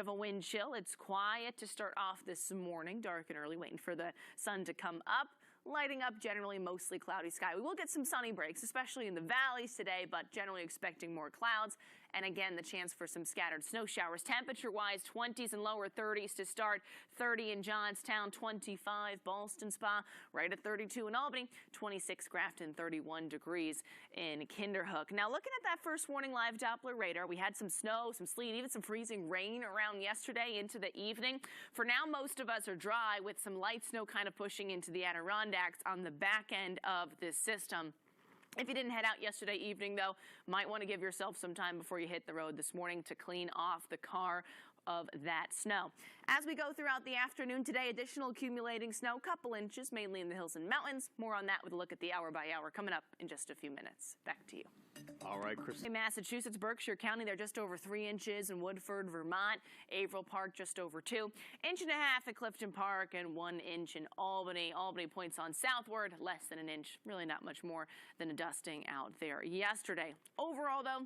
of a wind chill. It's quiet to start off this morning, dark and early, waiting for the sun to come up. Lighting up, generally mostly cloudy sky. We will get some sunny breaks, especially in the valleys today, but generally expecting more clouds. And again, the chance for some scattered snow showers. Temperature-wise, 20s and lower 30s to start. 30 in Johnstown, 25 Ballston Spa, right at 32 in Albany, 26 Grafton, 31 degrees in Kinderhook. Now, looking at that first warning live Doppler radar, we had some snow, some sleet, even some freezing rain around yesterday into the evening. For now, most of us are dry with some light snow kind of pushing into the Adirondacks on the back end of this system. If you didn't head out yesterday evening, though, might want to give yourself some time before you hit the road this morning to clean off the car of that snow. As we go throughout the afternoon today, additional accumulating snow, couple inches, mainly in the hills and mountains. More on that with a look at the hour by hour coming up in just a few minutes. Back to you. All right, Chris. In Massachusetts, Berkshire County, they're just over 3 inches in Woodford, Vermont. Averill Park, just over 2. 1.5 inches at Clifton Park and 1 inch in Albany. Albany points on southward, less than an inch. Really not much more than a dusting out there yesterday. Overall, though,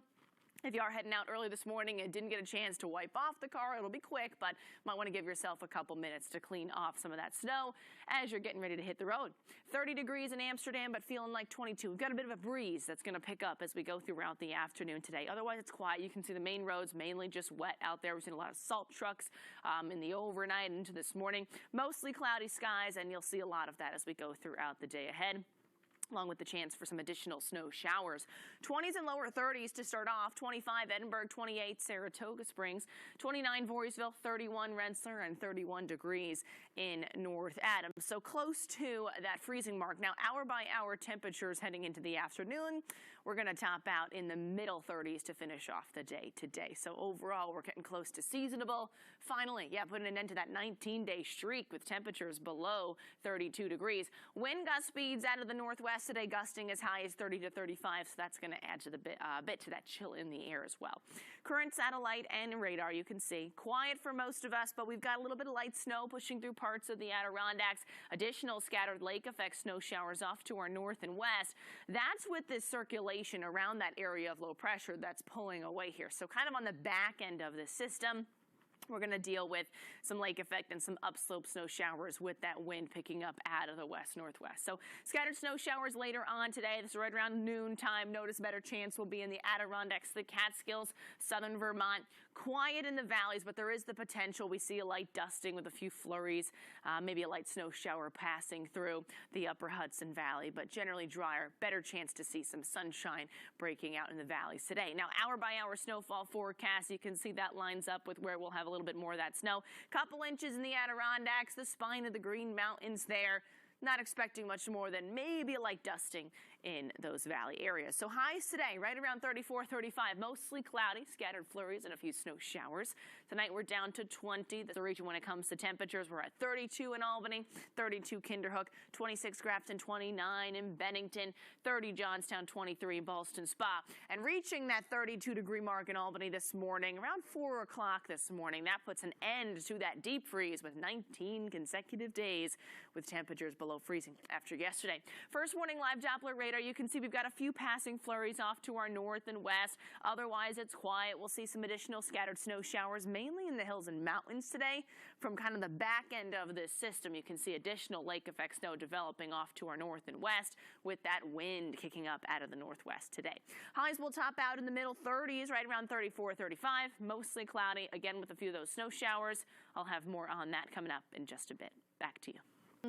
if you are heading out early this morning and didn't get a chance to wipe off the car, it'll be quick, but might want to give yourself a couple minutes to clean off some of that snow as you're getting ready to hit the road. 30 degrees in Amsterdam, but feeling like 22. We've got a bit of a breeze that's going to pick up as we go throughout the afternoon today. Otherwise, it's quiet. You can see the main roads mainly just wet out there. We've seen a lot of salt trucks in the overnight into this morning. Mostly cloudy skies, and you'll see a lot of that as we go throughout the day ahead, along with the chance for some additional snow showers. 20s and lower 30s to start off. 25 Edinburgh, 28 Saratoga Springs, 29 Voorheesville, 31 Rensselaer, and 31 degrees in North Adams. So close to that freezing mark. Now, hour by hour temperatures heading into the afternoon, we're going to top out in the middle 30s to finish off the day today. So overall, we're getting close to seasonable. Finally, yeah, putting an end to that 19-day streak with temperatures below 32 degrees. Wind gust speeds out of the northwest today, gusting as high as 30 to 35, so that's going to add to the bit to that chill in the air as well. Current satellite and radar, you can see quiet for most of us, but we've got a little bit of light snow pushing through parts of the Adirondacks. Additional scattered lake effect snow showers off to our north and west. That's with this circulation around that area of low pressure that's pulling away here. So kind of on the back end of the system, we're going to deal with some lake effect and some upslope snow showers with that wind picking up out of the west-northwest. So scattered snow showers later on today. This is right around noon time. Notice better chance will be in the Adirondacks, the Catskills, southern Vermont. Quiet in the valleys, but there is the potential. We see a light dusting with a few flurries, maybe a light snow shower passing through the upper Hudson Valley, but generally drier. Better chance to see some sunshine breaking out in the valleys today. Now, hour by hour snowfall forecast, you can see that lines up with where we'll have a little bit more of that snow. Couple inches in the Adirondacks, the spine of the Green Mountains there. Not expecting much more than maybe a light dusting in those valley areas. So highs today, right around 34, 35, mostly cloudy, scattered flurries and a few snow showers. Tonight we're down to 20. That's the region when it comes to temperatures. We're at 32 in Albany, 32 Kinderhook, 26 Grafton, 29 in Bennington, 30 Johnstown, 23 in Ballston Spa. And reaching that 32 degree mark in Albany this morning, around 4 o'clock this morning. That puts an end to that deep freeze with 19 consecutive days with temperatures below freezing after yesterday. First warning live Doppler radar, you can see we've got a few passing flurries off to our north and west. Otherwise, it's quiet. We'll see some additional scattered snow showers, mainly in the hills and mountains today. From kind of the back end of this system, you can see additional lake effect snow developing off to our north and west with that wind kicking up out of the northwest today. Highs will top out in the middle 30s, right around 34, 35, mostly cloudy, again with a few of those snow showers. I'll have more on that coming up in just a bit. Back to you.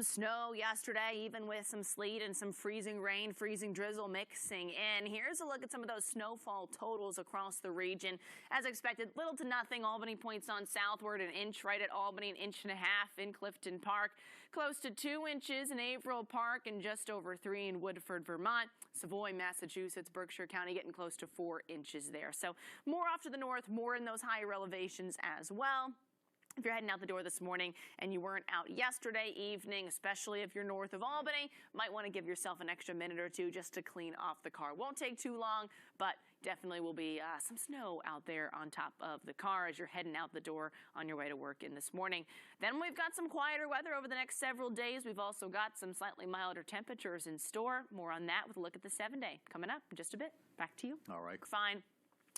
Snow yesterday, even with some sleet and some freezing rain, freezing drizzle mixing in. Here's a look at some of those snowfall totals across the region. As expected, little to nothing. Albany points on southward, an inch right at Albany, 1.5 inches in Clifton Park, close to 2 inches in Averill Park, and just over 3 in Woodford, Vermont. Savoy, Massachusetts, Berkshire County getting close to 4 inches there. So more off to the north, more in those higher elevations as well. If you're heading out the door this morning and you weren't out yesterday evening, especially if you're north of Albany, might want to give yourself an extra minute or two just to clean off the car. Won't take too long, but definitely will be some snow out there on top of the car as you're heading out the door on your way to work in this morning. Then we've got some quieter weather over the next several days. We've also got some slightly milder temperatures in store. More on that with a look at the 7-day coming up in just a bit. Back to you. All right. Fine.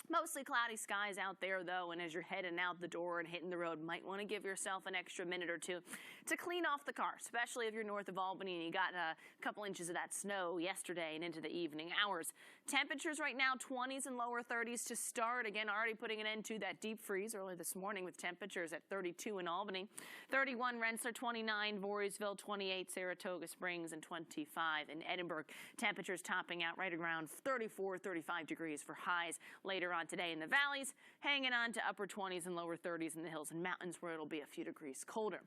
Mostly cloudy skies out there, though, and as you're heading out the door and hitting the road, might want to give yourself an extra minute or two to clean off the car, especially if you're north of Albany and you got a couple inches of that snow yesterday and into the evening hours. Temperatures right now, 20s and lower 30s to start. Again, already putting an end to that deep freeze early this morning with temperatures at 32 in Albany, 31 Rensselaer, 29 Voorheesville, 28 Saratoga Springs, and 25 in Edinburgh. Temperatures topping out right around 34, 35 degrees for highs later on today in the valleys, hanging on to upper 20s and lower 30s in the hills and mountains where it'll be a few degrees colder.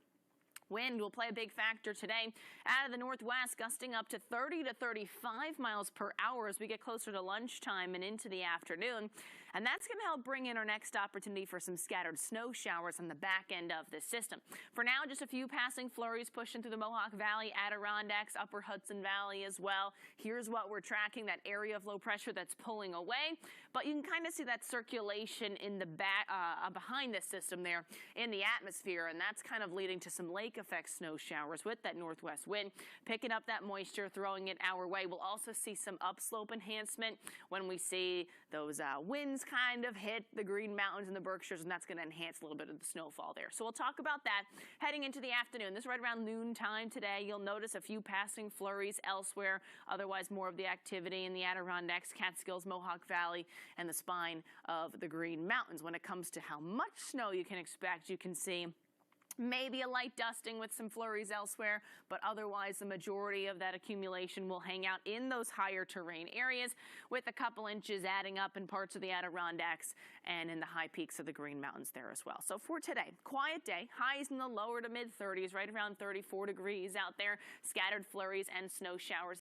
Wind will play a big factor today out of the northwest, gusting up to 30 to 35 miles per hour as we get closer to lunchtime and into the afternoon. And that's going to help bring in our next opportunity for some scattered snow showers on the back end of this system. For now, just a few passing flurries pushing through the Mohawk Valley, Adirondacks, upper Hudson Valley as well. Here's what we're tracking, that area of low pressure that's pulling away. But you can kind of see that circulation in the back, behind this system there in the atmosphere, and that's kind of leading to some lake effect snow showers with that northwest wind, picking up that moisture, throwing it our way. We'll also see some upslope enhancement when we see those winds kind of hit the Green Mountains and the Berkshires, and that's going to enhance a little bit of the snowfall there. So we'll talk about that heading into the afternoon. This is right around noontime today. You'll notice a few passing flurries elsewhere, otherwise more of the activity in the Adirondacks, Catskills, Mohawk Valley, and the spine of the Green Mountains. When it comes to how much snow you can expect, you can see maybe a light dusting with some flurries elsewhere, but otherwise the majority of that accumulation will hang out in those higher terrain areas, with a couple inches adding up in parts of the Adirondacks and in the high peaks of the Green Mountains there as well. So for today, quiet day, highs in the lower to mid 30s, right around 34 degrees out there, scattered flurries and snow showers.